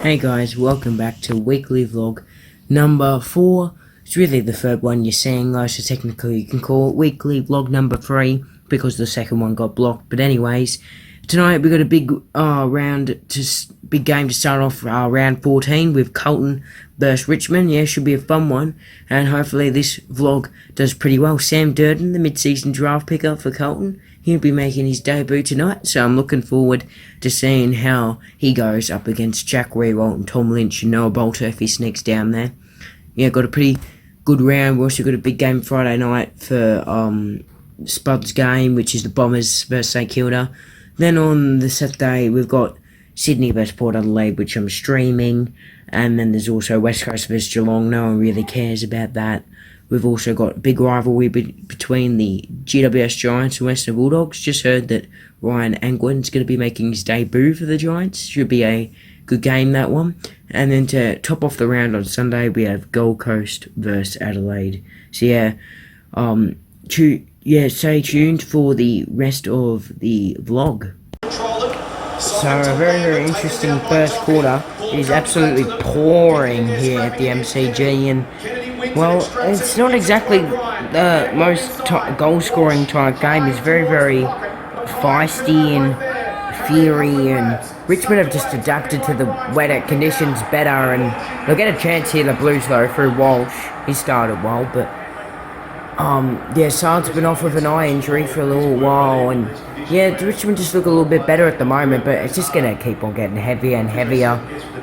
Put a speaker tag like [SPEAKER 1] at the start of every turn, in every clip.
[SPEAKER 1] Hey guys, welcome back to weekly vlog number 4. It's really the third one you're seeing, guys, so technically you can call it weekly vlog number 3 because the second one got blocked. But anyways, tonight we got a big big game to start off round 14 with Carlton versus Richmond. Yeah, should be a fun one, and hopefully this vlog does pretty well. Sam Durden, the mid-season draft picker for Carlton, he'll be making his debut tonight, so I'm looking forward to seeing how he goes up against Jack Riewoldt and Tom Lynch and Noah Bolter if he sneaks down there. Yeah, got a pretty good round. We also got a big game Friday night for Spud's game, which is the Bombers versus St Kilda. Then on the Saturday, we've got Sydney versus Port Adelaide, which I'm streaming. And then there's also West Coast versus Geelong. No one really cares about that. We've also got a big rivalry between the GWS Giants and Western Bulldogs. Just heard that Ryan Angwin's going to be making his debut for the Giants. Should be a good game, that one. And then to top off the round on Sunday, we have Gold Coast versus Adelaide. So stay tuned for the rest of the vlog. So a very, very interesting first quarter. It is absolutely pouring here at the MCG, and well, it's not exactly the most goal-scoring type game. It's very, very feisty and fiery, and Richmond have just adapted to the wetter conditions better, and they'll get a chance here, the Blues, though, through Walsh. He started well, but Sard's been off with an eye injury for a little while, and yeah, Richmond just look a little bit better at the moment, but it's just going to keep on getting heavier and heavier.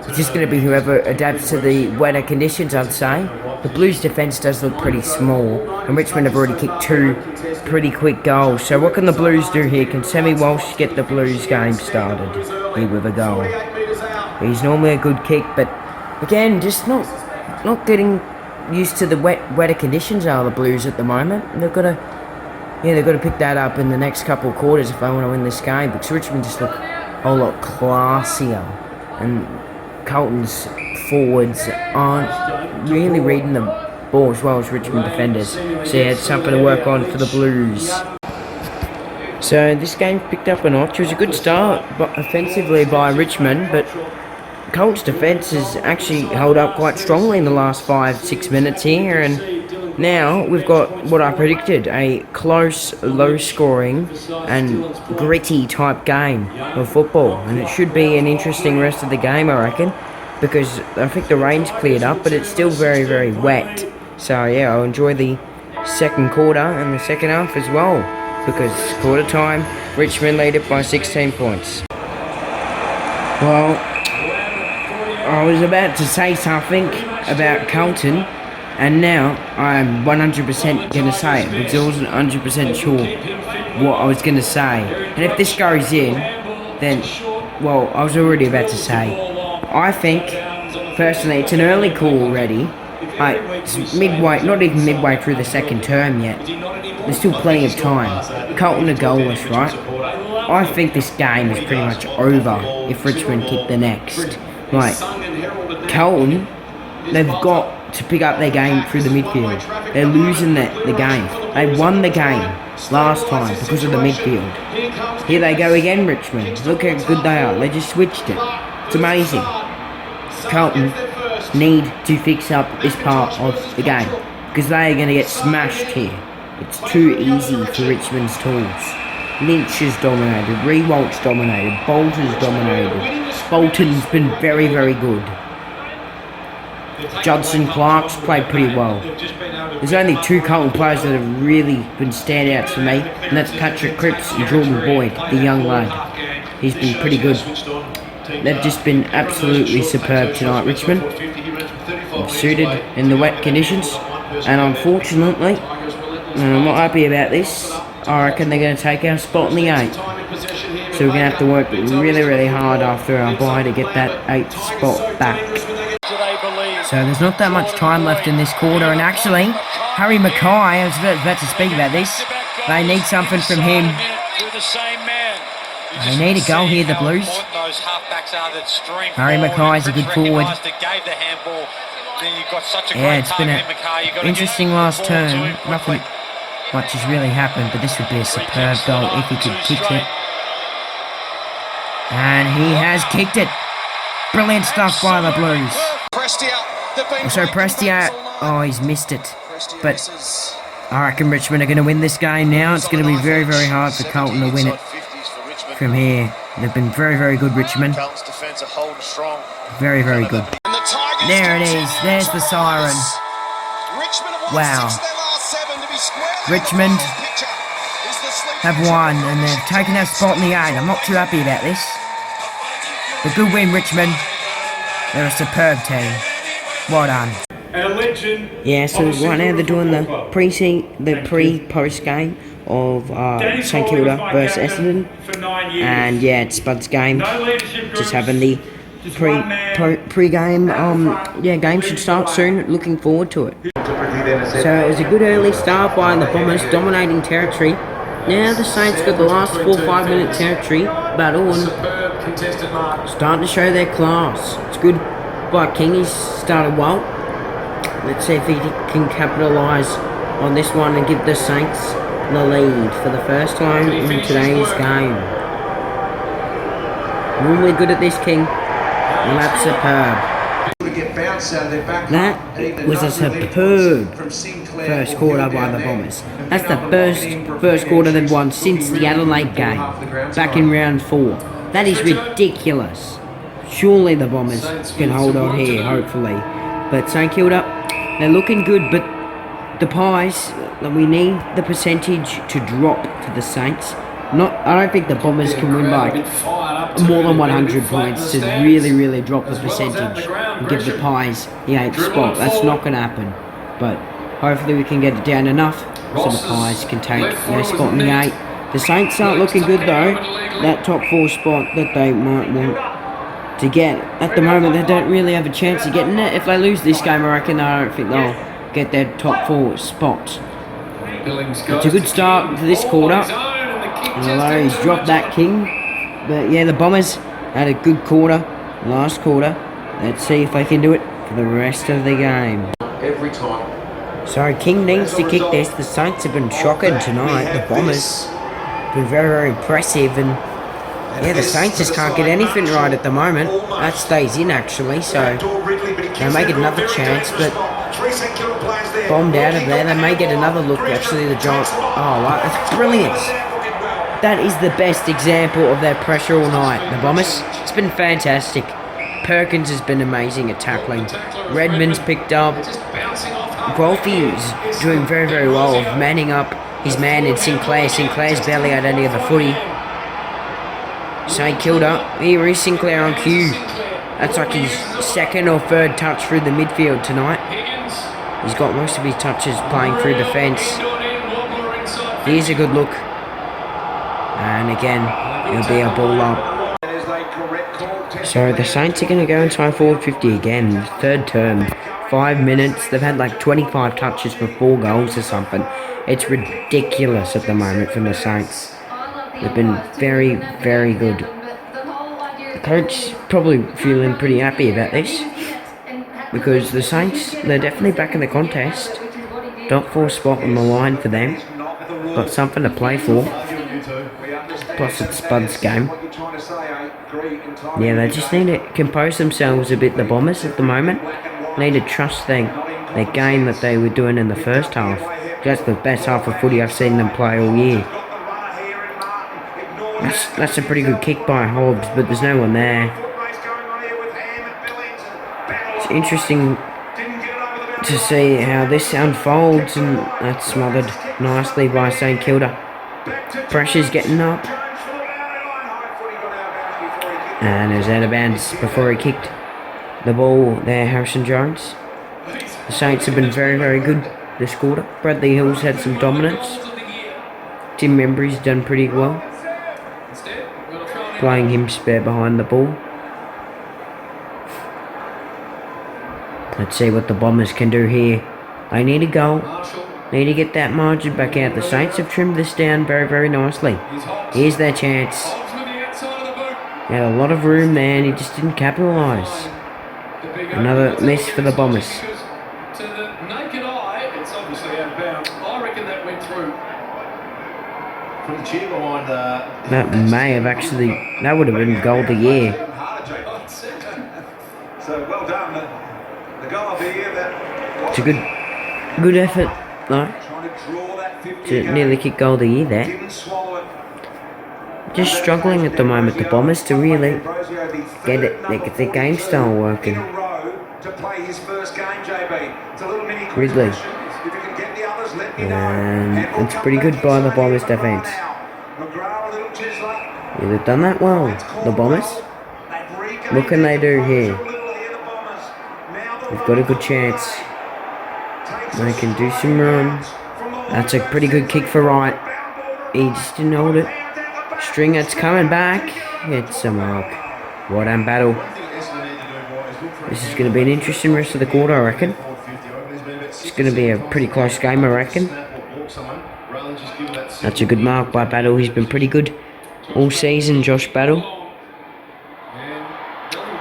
[SPEAKER 1] It's just going to be whoever adapts to the wetter conditions, I'd say. The Blues' defence does look pretty small, and Richmond have already kicked 2 pretty quick goals. So what can the Blues do here? Can Sammy Walsh get the Blues game started here with a goal? He's normally a good kick, but again, just not getting used to the wetter conditions are the Blues at the moment. They've got to pick that up in the next couple of quarters if they want to win this game, because Richmond just look a whole lot classier, and Carlton's forwards aren't really reading the ball as well as Richmond defenders. So yeah, it's something to work on for the Blues. So this game picked up a notch. It was a good start offensively by Richmond, but Colts' defence has actually held up quite strongly in the last 5-6 minutes here, and now we've got what I predicted, a close, low-scoring and gritty type game of football, and it should be an interesting rest of the game, I reckon, because I think the rain's cleared up, but it's still very, very wet. So yeah, I'll enjoy the second quarter and the second half as well, because quarter time, Richmond lead it by 16 points. Well, I was about to say something about Carlton, and now I'm 100% going to say it, because I wasn't 100% sure what I was going to say. And if this goes in, then, well, I was already about to say, I think, personally, it's an early call already. It's midway, not even midway through the second term yet. There's still plenty of time. Carlton are goalless, right? I think this game is pretty much over if Richmond kick the next. Like, Carlton, they've got to pick up their game through the midfield. They're losing the game. They won the game last time because of the midfield. Here they go again, Richmond. Look how good they are. They just switched it. It's amazing. Carlton need to fix up this part of the game, because they are going to get smashed here. It's too easy for Richmond's tools. Lynch is dominated. Riewoldt's dominated. Bolter's dominated. Bolton's been very, very good. Judson Clark's played pretty well. There's only 2 Carlton players that have really been standouts for me, and that's Patrick Cripps and Jordan Boyd, the young lad. He's been pretty good. They've just been absolutely superb tonight, Richmond. They've suited in the wet conditions, and unfortunately, I'm not happy about this. I reckon they're going to take our spot in the 8. So we're going to have to work really, really hard after our bye to get that 8th spot back. So there's not that much time left in this quarter, and actually, Harry Mackay, I was about to speak about this, they need something from him. They need a goal here, the Blues. Harry Mackay is a good forward. Yeah, it's been an interesting last turn. Nothing much has really happened, but this would be a superb goal if he could kick it. And he has kicked it. Brilliant stuff by the Blues. So Prestia, oh, he's missed it. But I reckon Richmond are going to win this game now. It's going to be very, very hard for Carlton to win it from here. They've been very, very good, Richmond. Very, very good. There it is. There's the siren. Wow. Richmond have won, and they've taken their spot in the 8. I'm not too happy about this. But good win, Richmond. They're a superb team. Well done. Yeah, so right now they're doing the pre-post game of St Kilda versus Essendon. And yeah, it's Spud's game. Just having the pre-game. Yeah, game should start soon. Looking forward to it. So it was a good early start by the Bombers, dominating territory. Now the Saints got the last 4-5 minute territory battle and starting to show their class. It's good by King, he's started well. Let's see if he can capitalise on this one and give the Saints the lead for the first time in today's game. Normally good at this, King, and that's superb. That was a superb first quarter by the Bombers. That's the first quarter they've won since the Adelaide game, back in round 4. That is ridiculous. Surely the Bombers can hold on here, hopefully. But St Kilda, they're looking good, but the Pies, we need the percentage to drop to the Saints. I don't think the Bombers can win by more than 100 points to really, really drop the percentage and give the Pies the 8th spot. That's not going to happen. But hopefully we can get it down enough so the Pies can take their spot in the 8. The Saints aren't looking good though. That top 4 spot that they might want to get. At the moment, they don't really have a chance of getting it. If they lose this game, I reckon I don't think they'll get their top 4 spots. It's a good start to this quarter. Although he's dropped that, King. But yeah, the Bombers had a good quarter, last quarter. Let's see if they can do it for the rest of the game.
[SPEAKER 2] Every time.
[SPEAKER 1] So King needs to kick this. The Saints have been shocking tonight. The Bombers have been very, very impressive. And yeah, the Saints just can't get anything right at the moment. That stays in actually, so they'll make it another chance, but bombed out of there. They may get another look actually, the Giants. Oh, wow, that's brilliant. That is the best example of their pressure all night. The Bombers, it's been fantastic. Perkins has been amazing at tackling. Redmond's picked up. Grolfie is doing very, very well of manning up his man in Sinclair. Sinclair's barely had any of the footy. St Kilda, here is Sinclair on cue. That's like his second or third touch through the midfield tonight. He's got most of his touches playing through the fence. Here's a good look. And again, it'll be a ball up. So the Saints are going to go and try forward 50 again. Third term. 5 minutes. They've had like 25 touches for 4 goals or something. It's ridiculous at the moment from the Saints. They've been very, very good. The coach probably feeling pretty happy about this. Because the Saints, they're definitely back in the contest. Top 4 spot on the line for them. Got something to play for. Plus it's Spud's game. Yeah, they just need to compose themselves a bit, the Bombers, at the moment. They need to trust their game that they were doing in the first half. That's the best half of footy I've seen them play all year. That's a pretty good kick by Hobbs, but there's no one there. It's interesting to see how this unfolds, and that's smothered nicely by St Kilda. Pressure's getting up. And it was out of bounds before he kicked the ball there, Harrison Jones. The Saints have been very, very good this quarter. Bradley Hill's had some dominance. Tim Membry's done pretty well. Playing him spare behind the ball. Let's see what the Bombers can do here. They need a goal. Need to get that margin back out. The Saints have trimmed this down very, very nicely. Here's their chance. He had a lot of room there and he just didn't capitalise. Another miss for the Bombers.
[SPEAKER 2] To the naked eye, it's obviously out of bounds. I reckon that went through. From the cheer behind
[SPEAKER 1] that may have actually, that would have been goal of the year.
[SPEAKER 3] So well done. The goal will be here that
[SPEAKER 1] It's a good effort, though.
[SPEAKER 3] trying to draw that 50
[SPEAKER 1] To nearly kick goal of the year there.
[SPEAKER 3] Didn't swallow it.
[SPEAKER 1] Just struggling at the moment, the Bombers, to really get the game style working.
[SPEAKER 3] In a row to play his first game, JB. It's a little mini
[SPEAKER 1] Ridley.
[SPEAKER 3] competition. If you can get the others, let me know.
[SPEAKER 1] And
[SPEAKER 3] we'll
[SPEAKER 1] it's
[SPEAKER 3] come
[SPEAKER 1] pretty
[SPEAKER 3] back
[SPEAKER 1] good
[SPEAKER 3] to
[SPEAKER 1] by the
[SPEAKER 3] Sonny
[SPEAKER 1] Bombers'
[SPEAKER 3] right
[SPEAKER 1] defence.
[SPEAKER 3] now. McGrath, a little chisler.
[SPEAKER 1] Yeah, they've done that well, the Bombers. What can they do here? They've got a good chance. They can do some run. That's a pretty good kick for Wright. He just didn't hold it. Stringer, it's coming back. It's a mark. Well done, Battle. This is going to be an interesting rest of the quarter, I reckon. It's going to be a pretty close game, I reckon. That's a good mark by Battle. He's been pretty good all season, Josh Battle.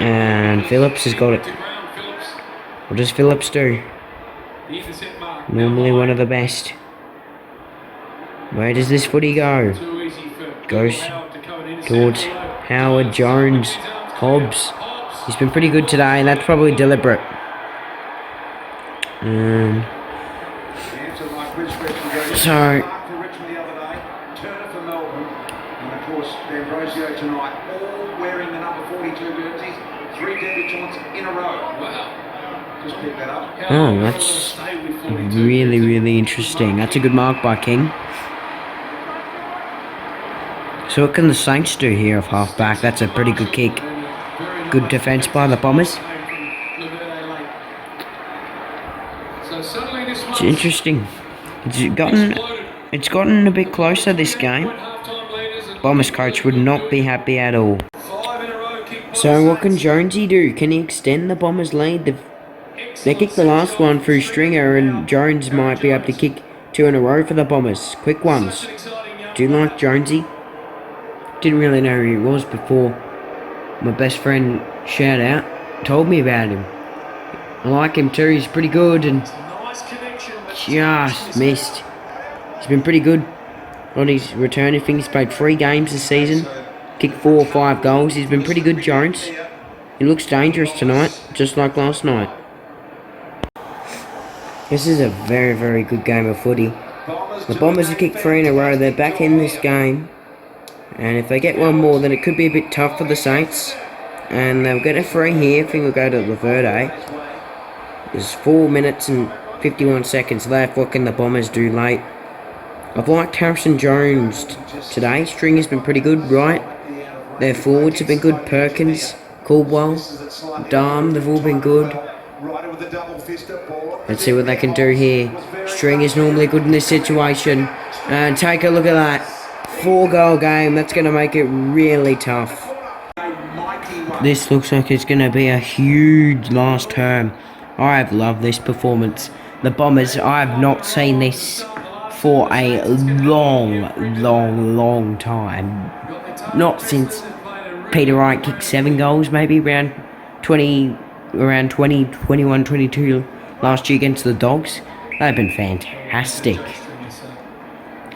[SPEAKER 1] And Phillips has got it. What does Phillips do? Normally one of the best. Where does this footy go? Goes towards Howard, Jones, Hobbs. He's been pretty good today, and that's probably deliberate. So
[SPEAKER 3] D'Ambrosio tonight, all wearing the number 42 jerseys, 3 debutantes in a row. Wow. Just pick that up.
[SPEAKER 1] oh, that's really interesting. That's a good mark by King. So what can the Saints do here of half back? That's a pretty good kick. Good defence by the Bombers. It's interesting. It's gotten a bit closer this game. Bombers coach would not be happy at all. So what can Jonesy do? Can he extend the Bombers' lead? They kicked the last one through Stringer, and Jones might be able to kick 2 in a row for the Bombers. Quick ones. Do you like Jonesy? Didn't really know who he was before my best friend, shout out, told me about him. I like him too. He's pretty good, and just missed. He's been pretty good on his return. I think he's played 3 games this season, kicked 4 or 5 goals. He's been pretty good, Jones. He looks dangerous tonight, just like last night. This is a very good game of footy. The Bombers have kicked 3 in a row. They're back in this game, and if they get one more, then it could be a bit tough for the Saints. And they'll get a free here. I think we'll go to Laverde. There's 4 minutes and 51 seconds left. What can the Bombers do late? I've liked Harrison Jones today. Stringer's been pretty good, right? Their forwards have been good. Perkins, Caldwell, Darm, they've all been good. Let's see what they can do here. Stringer's normally good in this situation. And take a look at that. 4-goal game. That's going to make it really tough. This looks like it's going to be a huge last term. I've loved this performance. The Bombers, I have not seen this for a long time. Not since Peter Wright kicked 7 goals, maybe around 20, 21, 22 last year against the Dogs. They've been fantastic.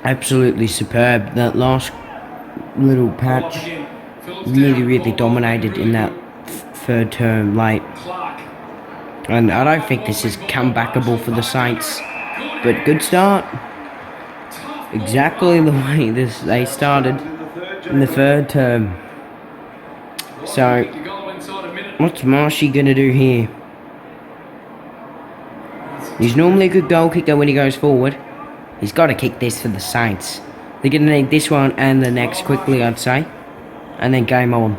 [SPEAKER 1] Absolutely superb. That last little patch really dominated in that 3rd term late. And I don't think this is comebackable for the Saints. But good start. Exactly the way they started in the 3rd term. So, what's Marshy going to do here? He's normally a good goal kicker when he goes forward. He's got to kick this for the Saints. They're going to need this one and the next quickly, I'd say. And then game on.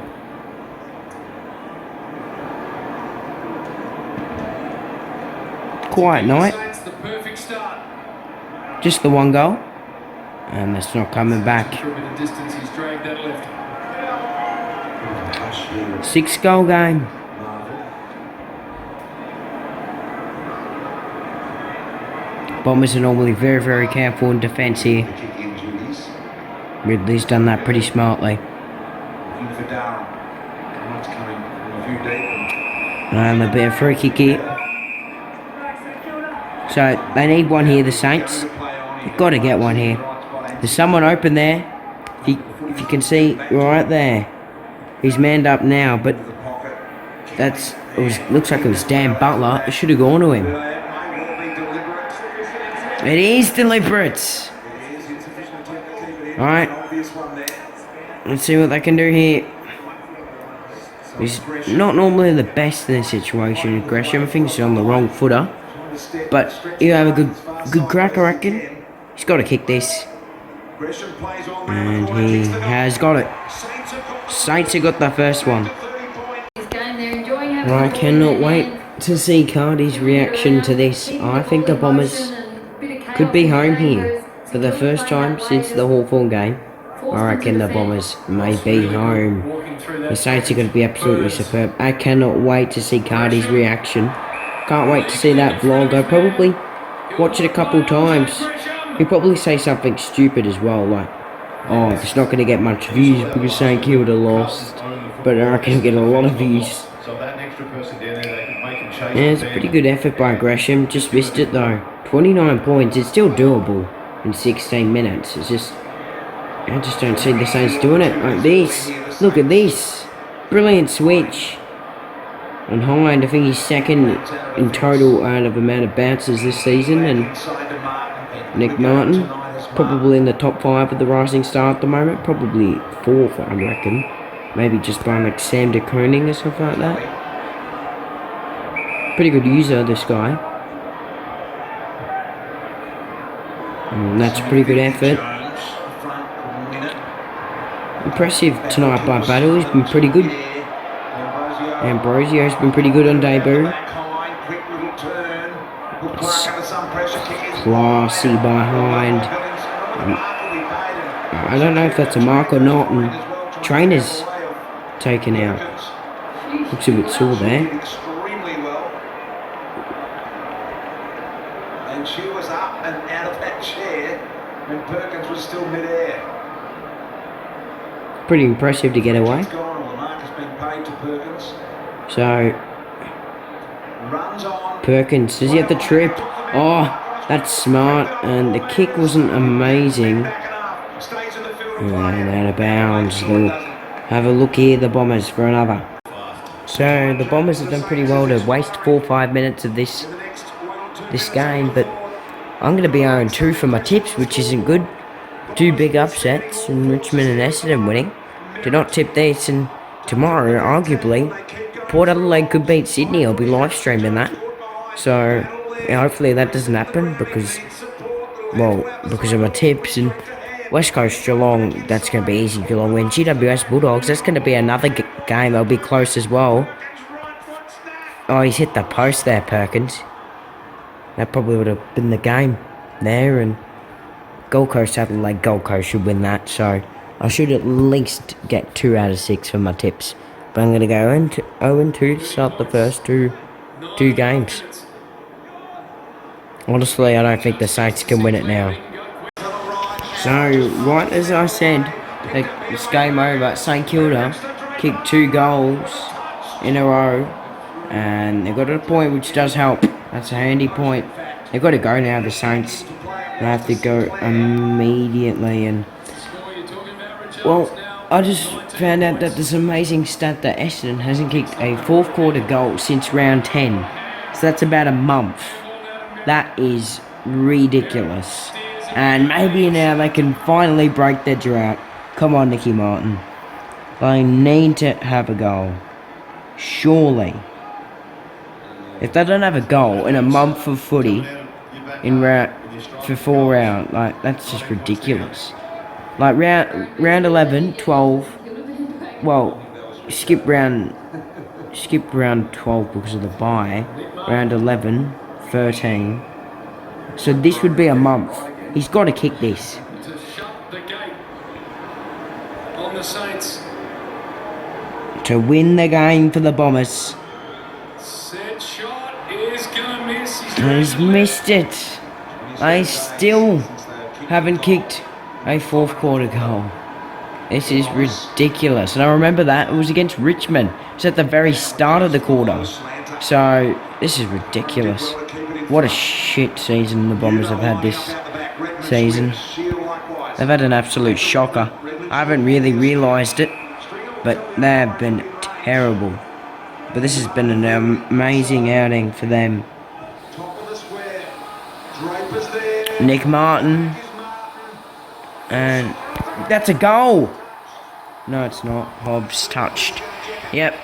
[SPEAKER 1] Quiet night. Just the 1 goal. And that's not coming back. 6-goal game. Bombers are normally very careful in defence here. Ridley's done that pretty smartly. And a bit of free kick here. So they need one here, the Saints. They've got to get one here. There's someone open there. If you can see right there. He's manned up now, but looks like it was Dan Butler. It should have gone to him.
[SPEAKER 3] That may well be deliberate.
[SPEAKER 1] It is deliberate.
[SPEAKER 3] It is insufficient attempt to keep it in.
[SPEAKER 1] Alright.
[SPEAKER 3] An obvious one there.
[SPEAKER 1] Let's see what they can do here. He's not normally the best in this situation, Gresham. I think he's on the wrong footer. But he'll have a good crack, I reckon. He's got to kick this.
[SPEAKER 3] Gresham plays on
[SPEAKER 1] And he has got it. Saints have got the first one. I cannot wait to see Cardi's reaction to this. I think the Bombers could be home here for the first time since the Hawthorn game. I reckon the Bombers may be home. The Saints are going to be absolutely superb. I cannot wait to see Cardi's reaction. Can't wait to see that vlog. I'll probably watch it a couple times. He'll probably say something stupid as well, like, oh, it's not going to get much views because St Kilda lost. But I reckon he'll get a lot of views. Yeah, it's a pretty good effort by Gresham. Just missed it though. 29 points. It's still doable in 16 minutes. It's just, I just don't see the Saints doing it like this. Look at this. Brilliant switch. And Hind, I think he's second in total out of amount of bounces this season. And Nick Martin, probably in the top 5 of the Rising Star at the moment. Probably 4th, I reckon. Maybe just by like Sam de Koning or something like that. Pretty good user, this guy. And that's a pretty good effort. Impressive tonight by Battle. He's been pretty good. Ambrosio's been pretty good on debut. Classy behind. I don't know if that's a mark or not. And Trainer's taken out. Looks a bit sore there.
[SPEAKER 3] And she was up and out of that chair when Perkins was still mid-air.
[SPEAKER 1] Pretty impressive to get away.
[SPEAKER 3] It's gone, or the mark has been paid to Perkins.
[SPEAKER 1] So,
[SPEAKER 3] Runs on.
[SPEAKER 1] Perkins, does he have the trip? Oh, that's smart. And the kick wasn't amazing. And out of bounds. They'll have a look here, the Bombers, for another. So, the Bombers have done pretty well to waste 4 or 5 minutes of this game. But I'm going to be 0-2 for my tips, which isn't good. 2 big upsets, and Richmond and Essendon winning. Do not tip this, and tomorrow, arguably, Port Adelaide could beat Sydney. I'll be live streaming that. So, yeah, hopefully that doesn't happen because of my tips. And West Coast Geelong, that's going to be easy. Geelong win. GWS Bulldogs, that's going to be another game. That'll be close as well. Oh, he's hit the post there, Perkins. That probably would have been the game there. And Gold Coast, Adelaide, Gold Coast should win that. So, I should at least get 2 out of 6 for my tips. But I'm going to go 0-2 to start the first two games. Honestly, I don't think the Saints can win it now. So, right as I said, it's game over. St Kilda kicked 2 goals in a row. And they got to a point which does help. That's a handy point. They've got to go now, the Saints. They have to go immediately. And, well, I just found out that this amazing stat that Essendon hasn't kicked a 4th quarter goal since round 10. So that's about a month. That is ridiculous. And maybe now they can finally break their drought. Come on, Nicky Martin. They need to have a goal. Surely. If they don't have a goal in a month of footy for 4 rounds, like, that's just ridiculous. Like, round 11, 12, well, skip round 12 because of the bye, round 11, 13, so this would be a month. He's got to kick this.
[SPEAKER 2] To shut the gate on the Saints.
[SPEAKER 1] To win the game for the Bombers.
[SPEAKER 2] Set shot is going to miss.
[SPEAKER 1] He's missed it. They still haven't kicked a 4th quarter goal. This is ridiculous. And I remember that. It was against Richmond. It was at the very start of the quarter. So, this is ridiculous. What a shit season the Bombers have had this season. They've had an absolute shocker. I haven't really realised it. But they have been terrible. But this has been an amazing outing for them.
[SPEAKER 3] Top of the square. Draper's there.
[SPEAKER 1] Nick Martin. And that's a goal. No, it's not. Hobbs touched. Yep.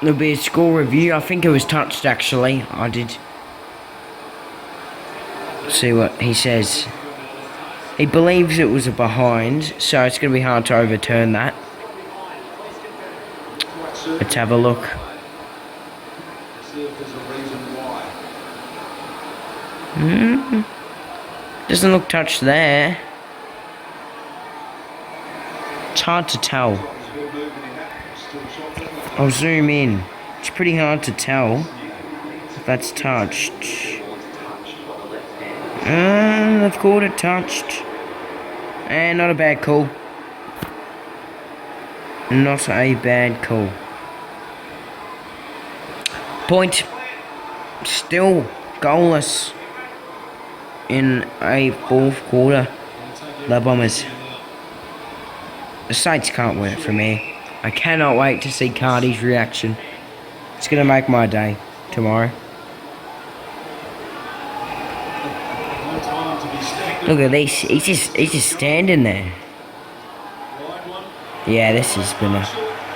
[SPEAKER 1] There'll be a score review. I think it was touched, actually. I did. See what he says. He believes it was a behind, so it's going to be hard to overturn that. Let's have a look.
[SPEAKER 3] See if there's a reason why.
[SPEAKER 1] Doesn't look touched there. It's hard to tell. I'll zoom in. It's pretty hard to tell if that's touched. They've called it touched. And not a bad call. Not a bad call. Point. Still goalless in a fourth quarter. The Bombers. The Saints can't win it from here. I cannot wait to see Cardi's reaction. It's going to make my day tomorrow. Look at this. He's just standing there. Yeah, this has been a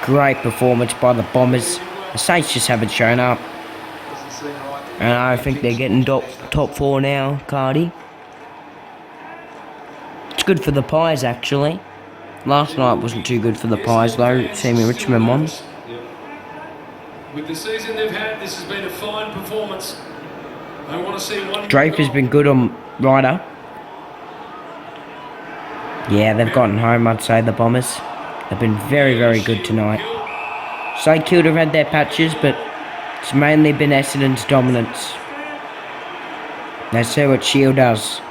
[SPEAKER 1] great performance by the Bombers. The Saints just haven't shown up. And I think they're getting top 4 now, Cardi. It's good for the Pies, actually. Last night wasn't too good for the Pies, though. Seeing Richmond won.
[SPEAKER 2] With the season they've had, this has been a fine performance. I want to see one.
[SPEAKER 1] Draper's been good on Ryder. Yeah, they've gotten home, I'd say, the Bombers. They've been very, very good tonight. St Kilda have had their patches, but it's mainly been Essendon's dominance. Let's see what Shield does.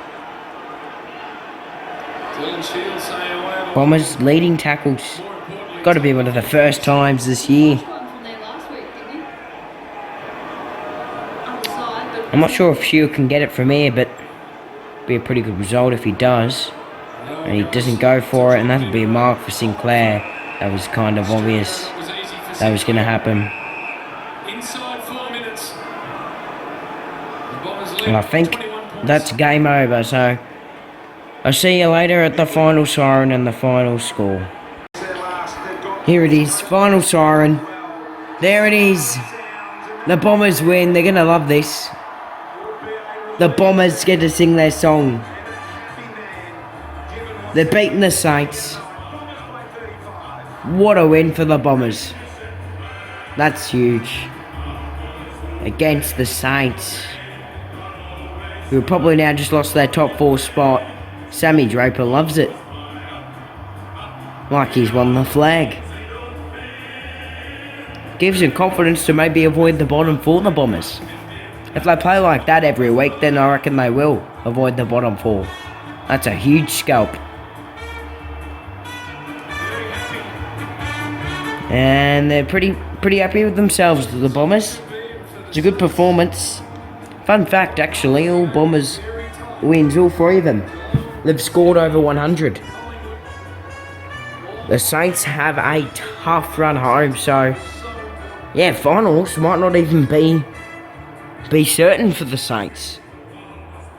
[SPEAKER 1] Bombers leading tackles. Got to be one of the first times this year. I'm not sure if Shield can get it from here, but be a pretty good result if he does. And he doesn't go for it, and that'll be a mark for Sinclair. That was kind of obvious that was going to happen.
[SPEAKER 2] Inside 4 minutes.
[SPEAKER 1] And I think that's game over, so I'll see you later at the final siren and the final score. Here it is, final siren. There it is. The Bombers win. They're going to love this. The Bombers get to sing their song. They're beating the Saints. What a win for the Bombers. That's huge. Against the Saints, who probably now just lost their top 4 spot. Sammy Draper loves it. Like he's won the flag. Gives him confidence to maybe avoid the bottom for the Bombers. If they play like that every week, then I reckon they will avoid the bottom 4. That's a huge scalp. And they're pretty happy with themselves, the Bombers. It's a good performance. Fun fact, actually, all Bombers wins, all 3 of them. They've scored over 100. The Saints have a tough run home, so yeah, finals might not even be certain for the Saints.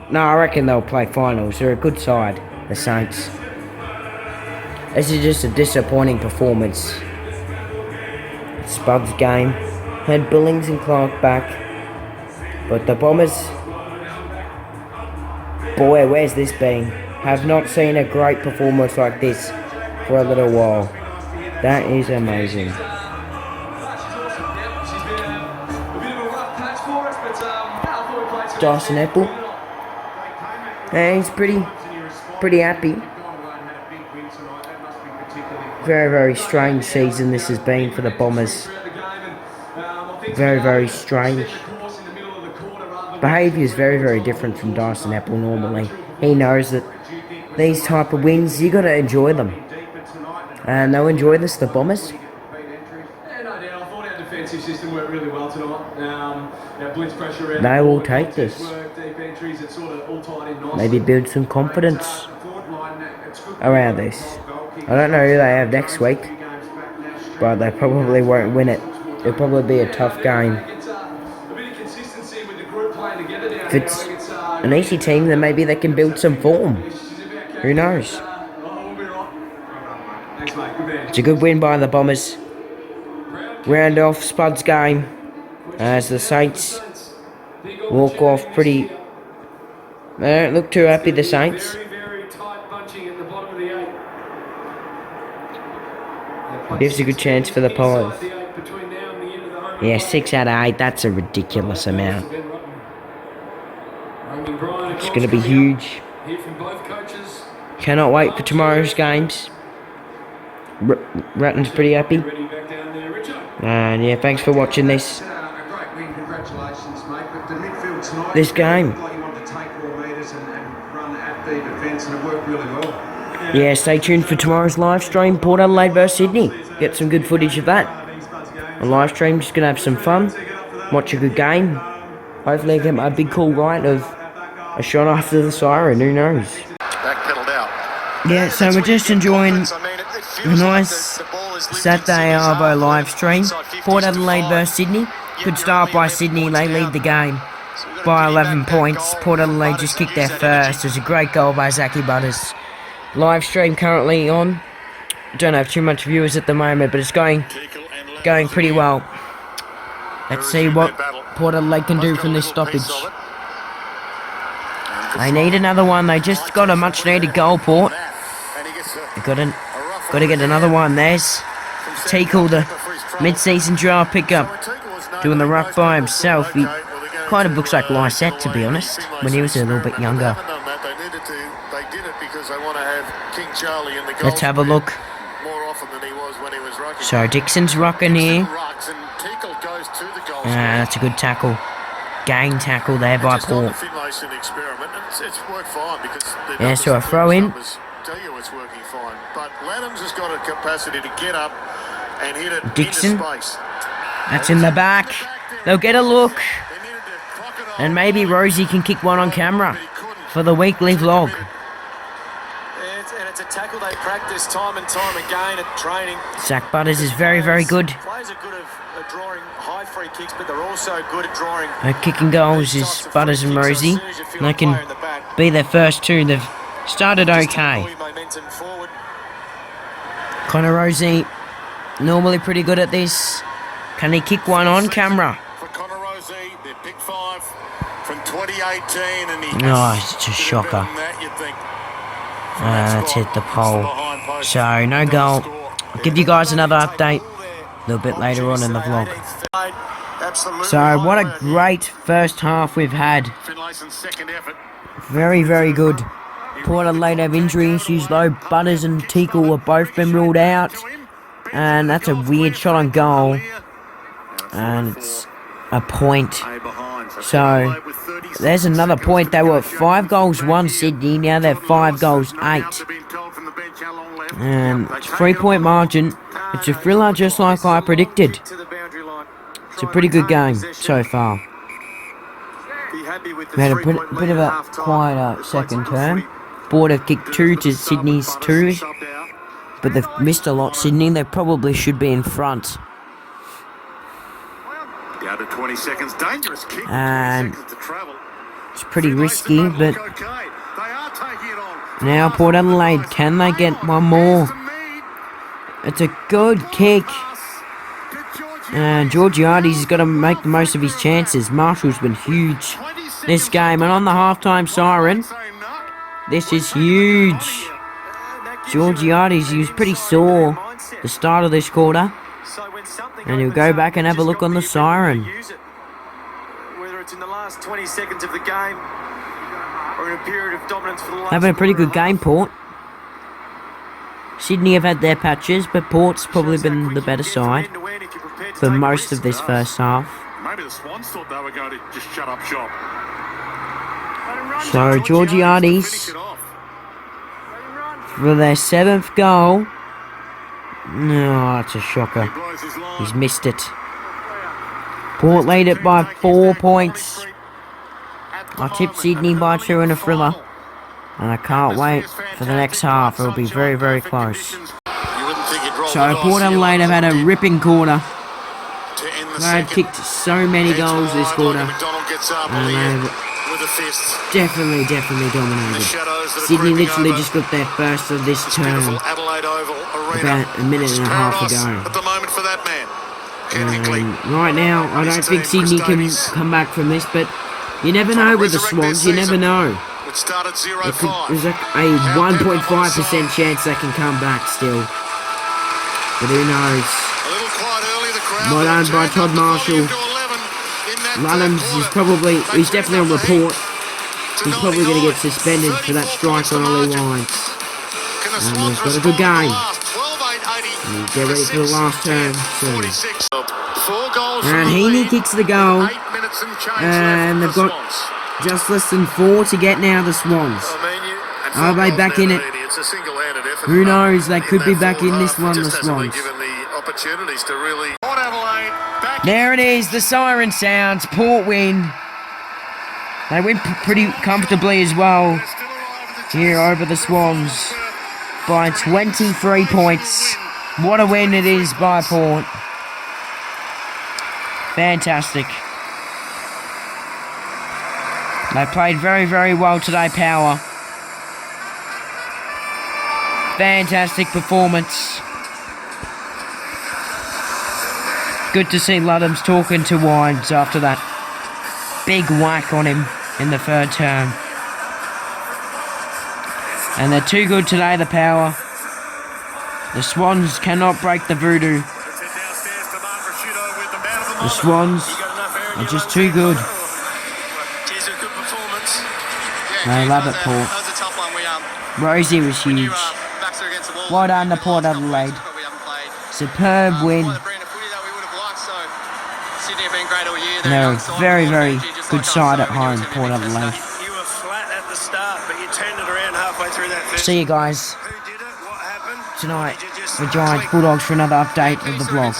[SPEAKER 1] No, I reckon they'll play finals. They're a good side, the Saints. This is just a disappointing performance. Spud's game had Billings and Clark back, but the Bombers, boy, where's this been? Have not seen a great performance like this for a little while. That is amazing. Dyson Apple, and he's pretty happy. Very, very strange season this has been for the Bombers. Very, very strange. Behaviour is very, very different from Dyson Apple normally. He knows that these type of wins, you got to enjoy them. And they'll enjoy this, the Bombers.
[SPEAKER 2] Yeah, no doubt. I thought our defensive system worked really well tonight. Our blitz pressure around
[SPEAKER 1] They will take this. Maybe build some confidence around this. I don't know who they have next week, but they probably won't win it. it'll probably be a tough game. If it's an easy team, then maybe they can build some form. Who knows? It's a good win by the Bombers. Round off Spud's game as the Saints walk off pretty... They don't look too happy, the Saints. Gives a good chance for the Pies. Yeah, 6 out of 8, that's a ridiculous amount. It's going to be huge. Cannot wait for tomorrow's games. Ratton's pretty happy. And yeah, thanks for watching this game. Yeah, stay tuned for tomorrow's live stream, Port Adelaide vs Sydney. Get some good footage of that. On live stream, just gonna have some fun, watch a good game. Hopefully I get my big call right of a shot after the siren, who knows. Yeah, so we're just enjoying a nice Saturday Arvo live stream. Port Adelaide vs Sydney. Good start by Sydney, they lead the game by 11 points. Port Adelaide just kicked their first. There's a great goal by Zachy Butters. Live stream currently on. Don't have too much viewers at the moment, but it's going pretty well. Let's see what Port Adelaide can do from this stoppage. They need another one. They just got a much needed goal, Port. They got to get another one. There's Teakle, the mid-season draft pickup, doing the ruck by himself. He kind of looks like Lysette, to be honest, when he was a little bit younger. Let's have a look. So Dixon's rocking here. That's a good tackle. Gang tackle there by Port. Yeah, so a throw in. Dixon. That's in the back. They'll get a look. And maybe Rosie can kick one on camera for the weekly vlog.
[SPEAKER 4] It's a tackle they practice time and time again at training.
[SPEAKER 1] Zach Butters is very, very good.
[SPEAKER 4] Players are good at drawing high free kicks, but they're also good at drawing.
[SPEAKER 1] Kicking goals is Butters and Rosie. They can be their first two. They've started okay. Connor Rosie, normally pretty good at this. Can he kick one on camera?
[SPEAKER 4] For Connor Rosie, their pick 5 from 2018, and he
[SPEAKER 1] it's a shocker. That's hit the pole. So, no goal. I'll give you guys another update a little bit later on in the vlog. So, what a great first half we've had. Very, very good. Port Adelaide have injury issues though. Butters and Teakle have both been ruled out. And that's a weird shot on goal. And it's a point. So, there's another point. They were 5 goals 1 Sydney. Now they're 5 goals 8. And it's a 3-point margin. It's a thriller just like I predicted. It's a pretty good game so far. We had a bit of a quieter second term. Port have kicked 2 to Sydney's 2. But they've missed a lot, Sydney. They probably should be in front.
[SPEAKER 4] Down to 20 seconds, dangerous kick.
[SPEAKER 1] And it's pretty risky, but now Port Adelaide, can they get one more? It's a good kick. And Georgiades has got to make the most of his chances. Marshall's been huge this game, and on the halftime siren, this is huge. Georgiades, he was pretty sore the start of this quarter. And he'll go back and have a look on the siren.
[SPEAKER 4] Whether it's in the last 20 seconds of the game or in a period of dominance for the last
[SPEAKER 1] having a pretty good game, Port. Sydney have had their patches, but Port's probably been the better side for most of this first half.
[SPEAKER 4] Maybe the Swans thought they were going to just shut up shop.
[SPEAKER 1] So Georgiades for their 7th goal. No, that's a shocker. He's missed it. Port lead it by 4 points. I tipped Sydney by 2 in a thriller. And I can't wait for the next half. It'll be very, very close. So Port Adelaide have had a ripping quarter. They've kicked so many goals this quarter. And they've definitely dominated. Sydney literally just got their first of this term about a minute and a half ago. Right now, I don't think Sydney can come back from this, but you never know with the Swans, you never know. There's a 1.5% chance they can come back still. But who knows? Well done by Todd Marshall. Ludhams he's definitely on report. He's probably going to get suspended for that strike on Ollie Wines. And he's got a good game. And get ready for the last turn soon. And Heaney kicks the goal. And they've got just less than 4 to get now, the Swans. Are they back in it? Who knows? They could be back in this one, the Swans. There it is, the siren sounds. Port win. They win pretty comfortably as well here over the Swans by 23 points. What a win it is by Port. Fantastic. They played very, very well today, Power. Fantastic performance. Good to see Ludhams talking to Wines after that big whack on him in the third term. And they're too good today, the Power. The Swans cannot break the voodoo. The Swans are just too good. They love it, Port. Rosie was huge. Well done to Port Adelaide. Superb win. They're a very, very good side at home, Port Adelaide. See you guys tonight with Giants Bulldogs for another update of the vlog.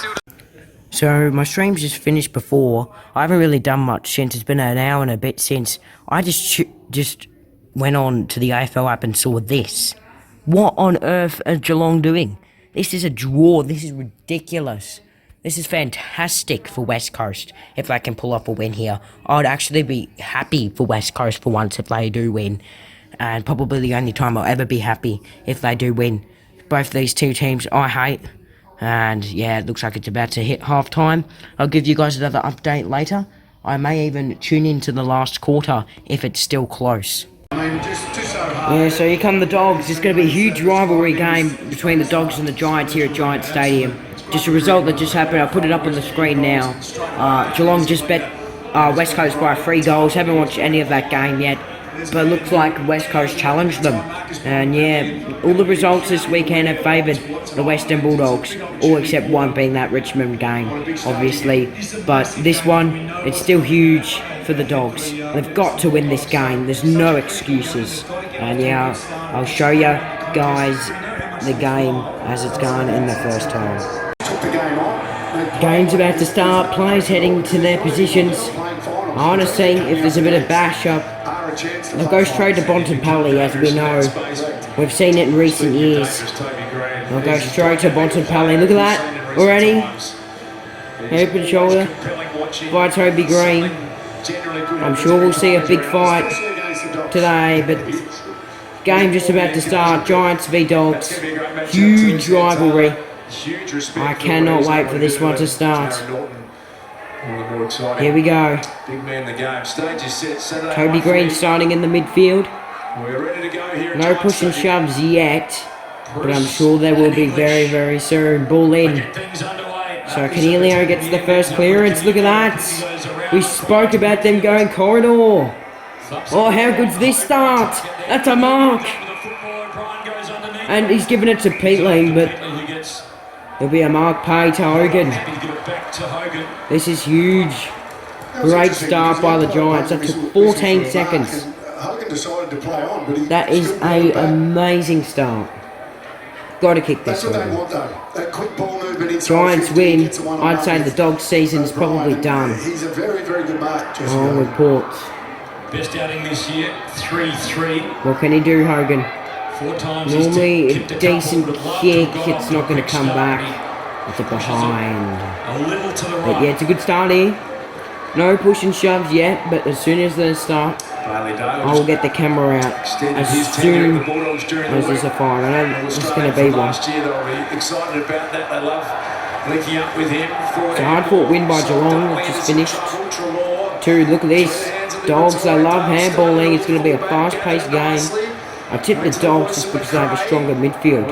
[SPEAKER 1] So my stream's just finished before. I haven't really done much since. It's been an hour and a bit since. I just went on to the AFL app and saw this. What on earth are Geelong doing? This is a draw. This is ridiculous. This is fantastic for West Coast if they can pull off a win here. I'd actually be happy for West Coast for once if they do win. And probably the only time I'll ever be happy if they do win. Both these two teams I hate. And yeah, it looks like it's about to hit half time. I'll give you guys another update later. I may even tune into the last quarter if it's still close. Yeah, so here come the Dogs. It's going to be a huge rivalry game between the Dogs and the Giants here at Giants Stadium. Just a result that just happened. I'll put it up on the screen now. Geelong just bet West Coast by 3 goals. Haven't watched any of that game yet. But it looks like West Coast challenged them. And yeah, all the results this weekend have favoured the Western Bulldogs. All except one being that Richmond game, obviously. But this one, it's still huge for the Dogs. They've got to win this game. There's no excuses. And yeah, I'll show you guys the game as it's going in the first time. Game's about to start. Players heading to their positions. I want to see if there's a bit of bash up. They'll go straight to Bontempelli, as we know. We've seen it in recent years. They'll go straight to Bontempelli. Look at that already. Open shoulder by Toby Green. I'm sure we'll see a big fight today, but game just about to start. Giants v Dogs. Huge rivalry. I cannot wait for this one to start. Here we go. Toby Green starting in the midfield. No push and shoves yet, but I'm sure there will be very, very soon. Ball in. So Canelio gets the first clearance. Look at that. We spoke about them going corridor. Oh, how good's this start? That's a mark. And he's given it to Peatling, but there'll be a mark paid to Hogan. This is huge. Great start by the Giants. That took 14 seconds. That is an amazing start. Got to kick this one. Giants win. I'd say the Dogs season is probably done. Oh, with Port.
[SPEAKER 2] Best outing this year, 3-3.
[SPEAKER 1] What can he do, Hogan?
[SPEAKER 2] 4 times.
[SPEAKER 1] Normally a decent kick, it's not going to come back. It's a behind.
[SPEAKER 2] A little to the
[SPEAKER 1] But
[SPEAKER 2] right.
[SPEAKER 1] yeah, it's a good start here. No push and shoves yet, but as soon as they start,
[SPEAKER 2] Bailey Dale
[SPEAKER 1] I'll get the camera out
[SPEAKER 2] extended
[SPEAKER 1] as
[SPEAKER 2] his tenure
[SPEAKER 1] soon
[SPEAKER 2] at the Bulldogs during
[SPEAKER 1] as
[SPEAKER 2] the
[SPEAKER 1] there's
[SPEAKER 2] week.
[SPEAKER 1] a fight. I know
[SPEAKER 2] It's
[SPEAKER 1] it's going to be one.
[SPEAKER 2] last year, they'll be excited about that. They love linking up with him.
[SPEAKER 1] It's a hard-fought win by Geelong, which just finished. Two, look at this. Dogs, they love handballing. It's going to be a fast-paced game. I tip the Dogs just because they have a stronger midfield.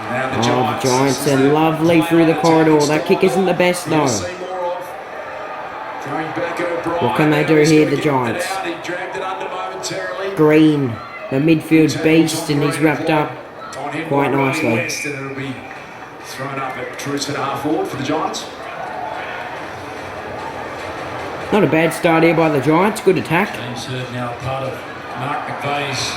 [SPEAKER 1] Oh, the Giants are lovely through the corridor. That kick isn't the best though. What can they do here, the Giants? Green, the midfield beast, and he's wrapped up quite nicely.
[SPEAKER 2] It'll be thrown up at Truce at half forward for the Giants.
[SPEAKER 1] Not a bad start here by the Giants. Good attack.
[SPEAKER 5] James Hird now part of Mark McVeigh's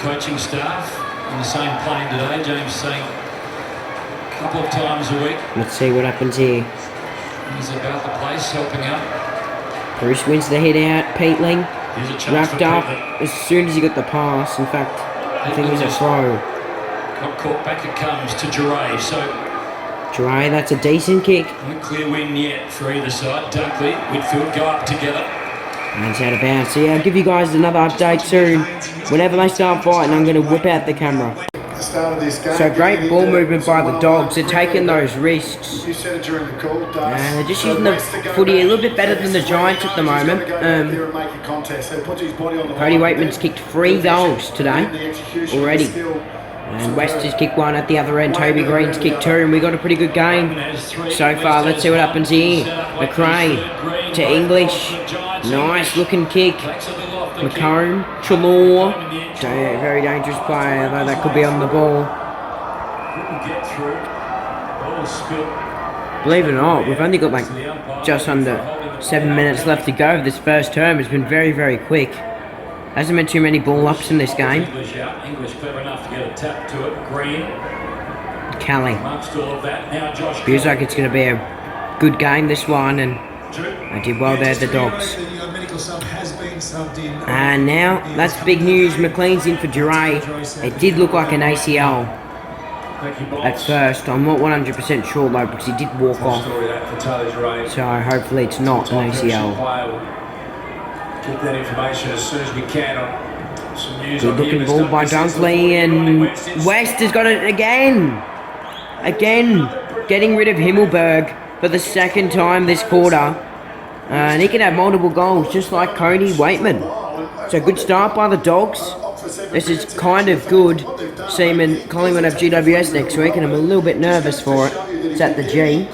[SPEAKER 5] coaching staff on the same plane today. James saying a couple of times a week
[SPEAKER 1] Let's see what happens here.
[SPEAKER 5] he's about the place, helping out.
[SPEAKER 1] Bruce wins the head out. Peatling
[SPEAKER 5] Here's a chance
[SPEAKER 1] wrapped
[SPEAKER 5] for
[SPEAKER 1] up
[SPEAKER 5] Peatling.
[SPEAKER 1] as soon as he got the pass. In fact, I think it was a throw.
[SPEAKER 5] Got caught back, it comes to Duray. So
[SPEAKER 1] Dre, that's a decent kick.
[SPEAKER 5] no clear win yet for either side. Dunkley, Whitfield go up together.
[SPEAKER 1] And it's out of bounds. So yeah, I'll give you guys another update soon. Whenever they start fighting, I'm going to whip out the camera. So great ball movement by the Dogs. They're taking those risks. And they're just using the footy a little bit better than the Giants at the moment. Cody Waitman's kicked 3 goals today already. And West has kicked 1 at the other end. Toby Green's kicked 2, and we got a pretty good game so far. Let's see what happens here. McRae to English. Nice looking kick. McComb, Chalor. Very dangerous player, though that could be on the ball.
[SPEAKER 5] Couldn't get through. Ball spilt.
[SPEAKER 1] Believe it or not, we've only got like just under 7 minutes left to go of this first term. It's been very, very quick. Hasn't been too many ball ups in this game.
[SPEAKER 5] English out. English clever enough to get a tap to it. Green
[SPEAKER 1] Kelly.
[SPEAKER 5] amongst all of that. Now Josh
[SPEAKER 1] Feels like it's going to be a good game, this one, and they did well there, the Dogs. And now, that's big news. McLean's in for Duray. It did look like an ACL at first. I'm not 100% sure though, because he did walk off. So hopefully it's not an ACL.
[SPEAKER 2] Get that information as soon as we can on some news.
[SPEAKER 1] Good looking ball by Dunkley, and West has got it again. Again, getting rid of Himmelberg for the second time this quarter. And he can have multiple goals, just like Cody Waitman. So good start by the Dogs. This is kind of good. Seaman Collingwood have GWS next week, and I'm a little bit nervous for it. It's at the G.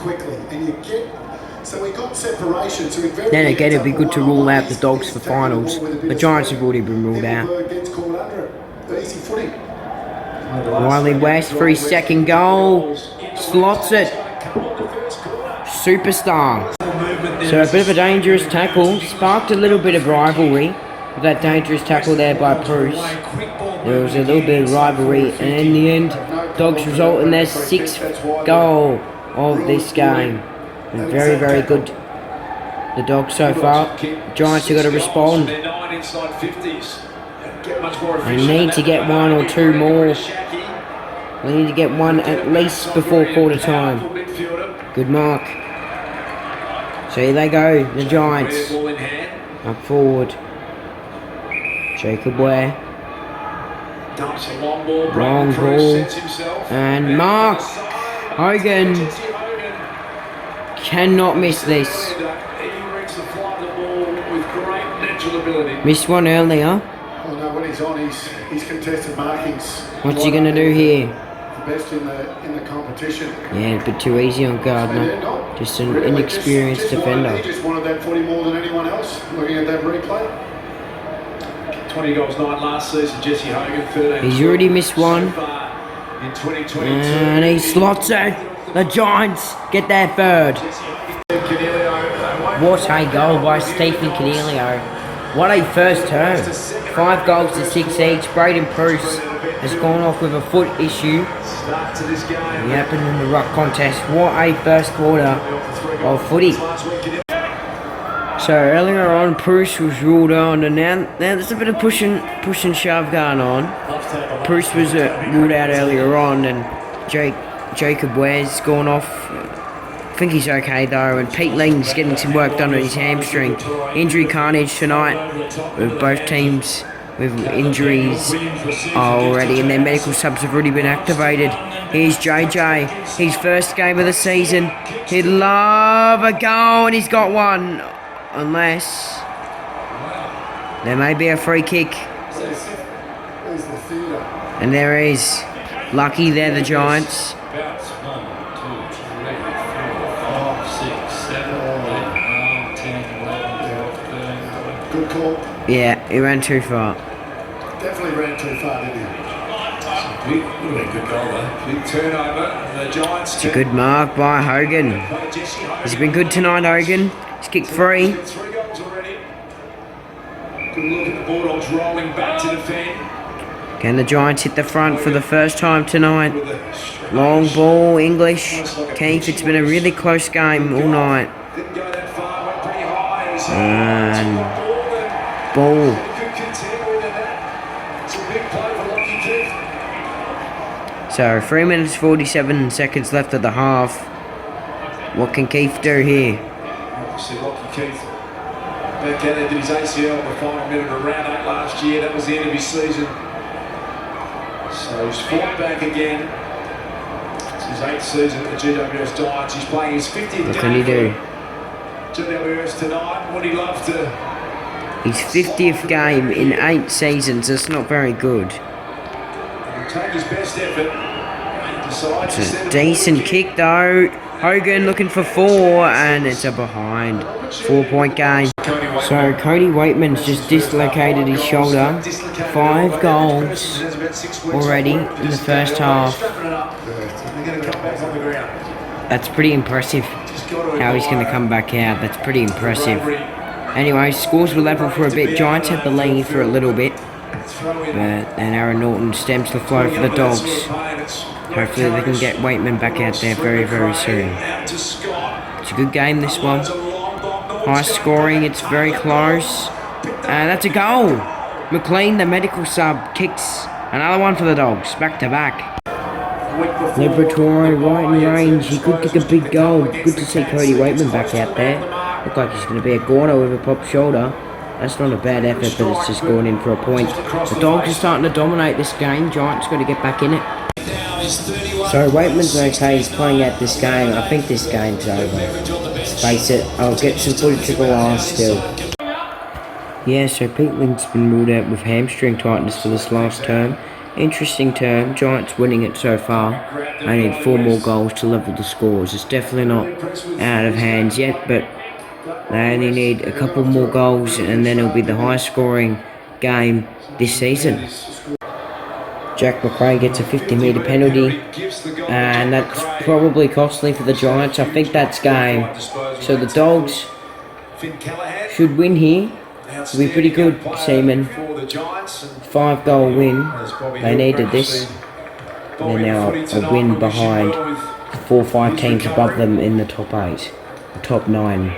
[SPEAKER 1] Then again, it'd be good to rule out the Dogs for finals. The Giants have already been ruled out. Riley West for his second goal. Slots it. Superstar. So a bit of a dangerous tackle. Sparked a little bit of rivalry with that dangerous tackle there by Bruce. There was a little bit of rivalry, and in the end, Dogs result in their 6th goal of this game. And very, very good. The Dogs so far. Giants have got to respond. They need to get 1 or 2 more. They need to get 1 at least before quarter time. Good mark. So here they go, the Giants. Up forward. Jacob Ware. Long ball. And Mark Hogan cannot miss this. Missed one earlier.
[SPEAKER 6] Well, no, when he's on, he's contested markings.
[SPEAKER 1] What's he going to do here?
[SPEAKER 6] The best in the competition.
[SPEAKER 1] Yeah, a bit too easy on Gardner. Just an inexperienced defender.
[SPEAKER 6] He just wanted that footy more than anyone else. Looking at that replay.
[SPEAKER 2] 20 goals 9 last season, Jesse Hogan, 13.
[SPEAKER 1] He's already missed one.
[SPEAKER 2] In 2022.
[SPEAKER 1] And he slots it. The Giants get their 3rd. What a goal by Stephen Canelio. What a first term. 5 goals to 6 each. Braden Bruce has gone off with a foot issue.
[SPEAKER 2] Start to this game.
[SPEAKER 1] It happened in the ruck contest. What a first quarter of footy. So earlier on, Bruce was ruled on, and now there's a bit of push and shove going on. Bruce was ruled out earlier on, and Jake Jacob Ware's gone off. I think he's okay though, and Pete Ling's getting some work done on his hamstring. Injury carnage tonight with both teams with injuries already, and their medical subs have already been activated. Here's JJ, his first game of the season. He'd love a goal, and he's got one. Unless there may be a free kick. And there is. Lucky they're the Giants.
[SPEAKER 5] Bounce. 1, 2, 3, 4, 5, 6, 7, 8, 9, 10, 11, 12, 13.
[SPEAKER 6] Good call.
[SPEAKER 1] Yeah, he ran too far.
[SPEAKER 6] Definitely ran too far, didn't he?
[SPEAKER 2] Big, would have been a good goal though. Big turnover. And the Giants.
[SPEAKER 1] It's a good mark by Hogan. He's been good tonight, Hogan. He's kicked 3.
[SPEAKER 2] 3 goals already. Good look at the Bulldogs rolling back to defend.
[SPEAKER 1] Can the Giants hit the front for the first time tonight? Long ball, English. Keith, it's been a really close game all night.
[SPEAKER 2] Didn't go that far, went pretty high.
[SPEAKER 1] And ball.
[SPEAKER 2] Could contend with that. It's a big play for Lockie Keith.
[SPEAKER 1] So 3 minutes 47 seconds left of the half. What can Keith do here?
[SPEAKER 2] Obviously, Lockie Keith back out into his ACL in the final minute of round 8 last year. That was the end of his season. So he's fought back again. It's his 8th season at the GWS Giants. He's playing his 50th game.
[SPEAKER 1] What can he do?
[SPEAKER 2] GWS tonight. Would he love to?
[SPEAKER 1] His 50th game in 8 seasons. That's not very good.
[SPEAKER 2] He'll take his best effort. And decides
[SPEAKER 1] It's a decent kick though. Hogan looking for 4, and it's a behind. 4-point game. So Cody Waitman's just dislocated his shoulder. 5 goals already in the first half. That's pretty impressive. How he's going to come back out. That's pretty impressive. Anyway, scores were level for a bit. Giants had the lead for a little bit. And Aaron Norton stems the flow for the Dogs. Hopefully they can get Waitman back out there very, very soon. It's a good game, this one. High scoring, it's very close. And that's a goal. McLean, the medical sub, kicks another one for the Dogs, back to back. Liberatore right in range, he could kick a big goal. Good to see Cody Waitman back out there. Look like he's going to be a corner with a pop shoulder. That's not a bad effort, but it's just going in for a point. The Dogs are starting to dominate this game. Giants got to get back in it. So Waitman's okay, he's playing out this game. I think this game's over. Let's face it, I'll get some footage of the last still. Yeah, so Pete Link's been ruled out with hamstring tightness for this last term. Interesting term, Giants winning it so far. I need 4 more goals to level the scores. It's definitely not out of hands yet, but they only need a couple more goals and then it'll be the highest scoring game this season. Jack McRae gets a 50-metre penalty, and that's probably costly for the Giants. I think that's game. So the Dogs should win here. It'll be pretty good, Seaman. 5-goal win. They needed this. They're now a win behind 4 or 5 teams above them in the top 8, the top 9.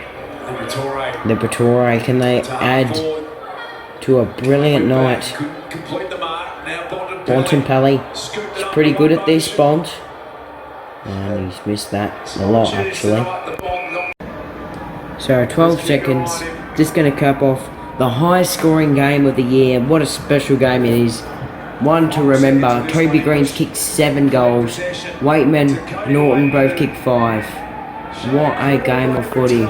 [SPEAKER 1] Liberatore, can they add to a brilliant night? Bontempelli is pretty good at this, Bont. And he's missed that a lot, actually. So 12 seconds, just going to cap off the highest scoring game of the year. What a special game it is. One to remember, Toby Green's kicked 7 goals. Waitman, Norton both kicked 5. What a game of footy.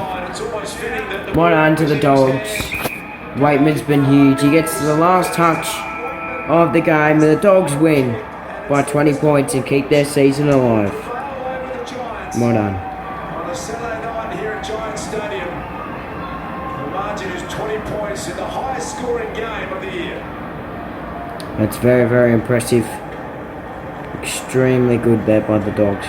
[SPEAKER 1] Well done to the Dogs. Waitman's been huge. He gets to the last touch of the game and the Dogs win by 20 points and keep their season alive. Well done.
[SPEAKER 2] On a Saturday night here at Giants Stadium, the margin is 20 points in the highest scoring game of the year.
[SPEAKER 1] That's very, very impressive. Extremely good there by the Dogs.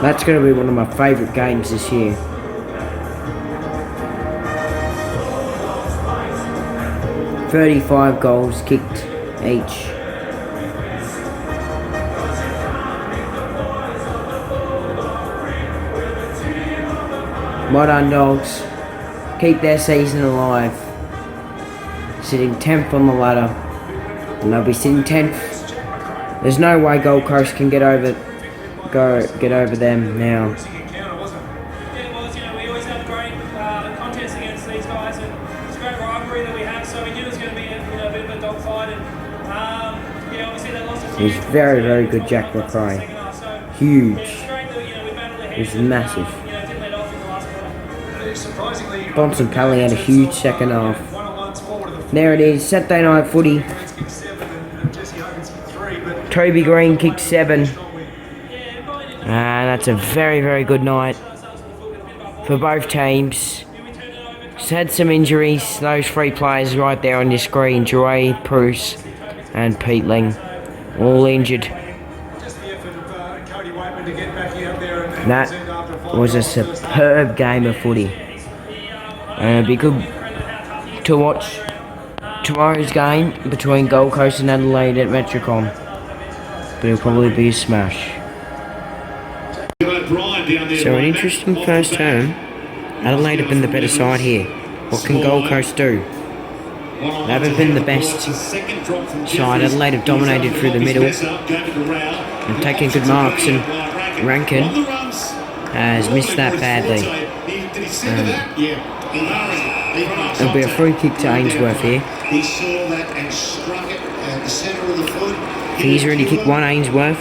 [SPEAKER 1] That's going to be one of my favourite games this year. $35 goals kicked each. Well done, Dogs. Keep their season alive. Sitting 10th on the ladder. And they'll be sitting 10th. There's no way Gold Coast can get over them now.
[SPEAKER 7] Yeah, it was. We always have great contests against these guys, and it's a great rivalry that we have. So we knew it was going to be a bit of a dogfight, and obviously they lost a few.
[SPEAKER 1] He's very, very good, Jack McRae. Huge. He's massive.
[SPEAKER 7] Didn't let off in the last quarter.
[SPEAKER 1] Bonson Pelly had a huge second half. There it is, Saturday night footy. Toby Green kicked 7. That's a very, very good night for both teams. Just had some injuries. Those 3 players right there on your screen, Dre, Bruce and Pete Ling, all injured. That was a superb game of footy. It'd be good to watch tomorrow's game between Gold Coast and Adelaide at Metricon. But it'll probably be a smash. So an interesting first term. Adelaide have been the better side here. What can Gold Coast do? They haven't been the best side. Adelaide have dominated through the middle and taken good marks, and Rankin has missed that badly. There'll be a free kick to Ainsworth here.
[SPEAKER 6] He saw that and struck it at the centre of the foot.
[SPEAKER 1] He's already kicked 1, Ainsworth.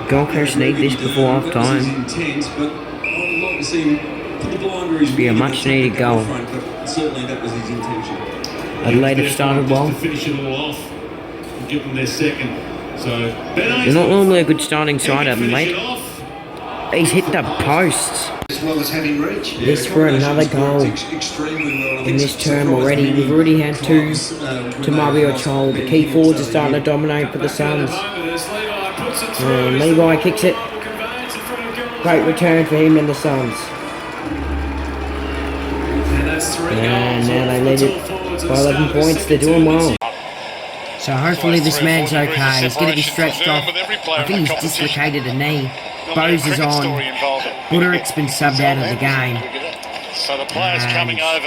[SPEAKER 1] Gold Coast need this before half time. Be a much needed goal.
[SPEAKER 2] Certainly that was his intention.
[SPEAKER 1] Adelaide have started well.
[SPEAKER 5] To finish it all off and give them their second. So
[SPEAKER 1] They're not normally a good starting side, Adelaide. He's hit the post.
[SPEAKER 6] As well as having reach.
[SPEAKER 1] This for another goal in this term already. We've already had 2 to Mario Chol. The key forwards are starting to dominate for the Suns. Levi kicks it. Great return for him and the Suns. And now they lead it by 11 points. They're doing well. So hopefully this man's okay. He's going to be stretched off. I think he's dislocated a knee. Bose is on. Buderick's been subbed out of the game. And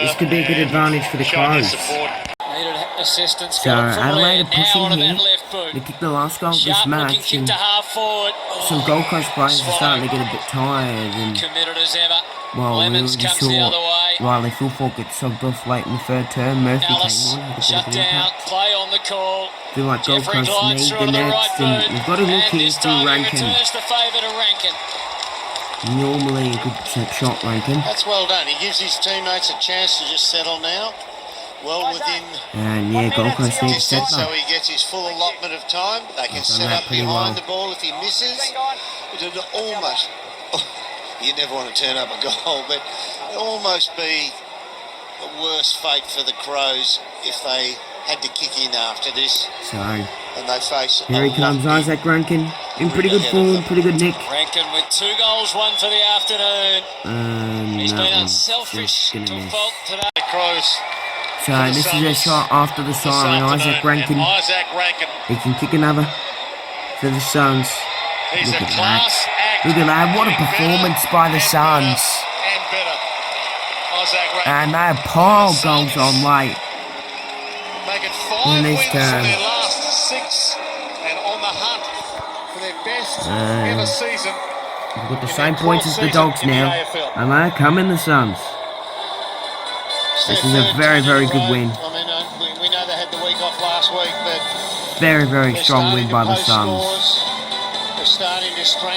[SPEAKER 1] this could be a good advantage for the Crows. So Adelaide are pushing here. They kicked the last goal of this match, and some Gold Coast players are starting to get a bit tired. And well, we already saw Riley Fulford get subbed off late in the third term. Murphy came on, had a bit of an impact. Feel like Gold Coast need the next, and we've got to look here for Rankin. Normally a good shot, Rankin.
[SPEAKER 8] That's well done. He gives his teammates a chance to just settle now. Well within
[SPEAKER 1] And yeah, Gold Coast need to set
[SPEAKER 8] distance, so
[SPEAKER 1] up.
[SPEAKER 8] he gets his full allotment of time. They can set up behind the ball if he misses. It'd almost, you never want to turn up a goal, but it'd almost be a worse fate for the Crows if they had to kick in after this.
[SPEAKER 1] So
[SPEAKER 8] And they face
[SPEAKER 1] here he comes, Isaac Rankin, in pretty good form, pretty good nick.
[SPEAKER 9] Rankin with 2 goals, 1 for the afternoon. He's been unselfish to fault today. The Crows.
[SPEAKER 1] So this is a shot after the siren. Isaac Rankin. He can kick another for the Suns. Look at that. Look at that. What a performance by the Suns. And they have piled goals on late in this term. We've got the same points as the Dogs now. And they come in the Suns. This is a very, very good win.
[SPEAKER 8] I mean, we know they had the week off last week, but
[SPEAKER 1] Very, very strong win by the Suns.
[SPEAKER 8] They're starting to strengthen.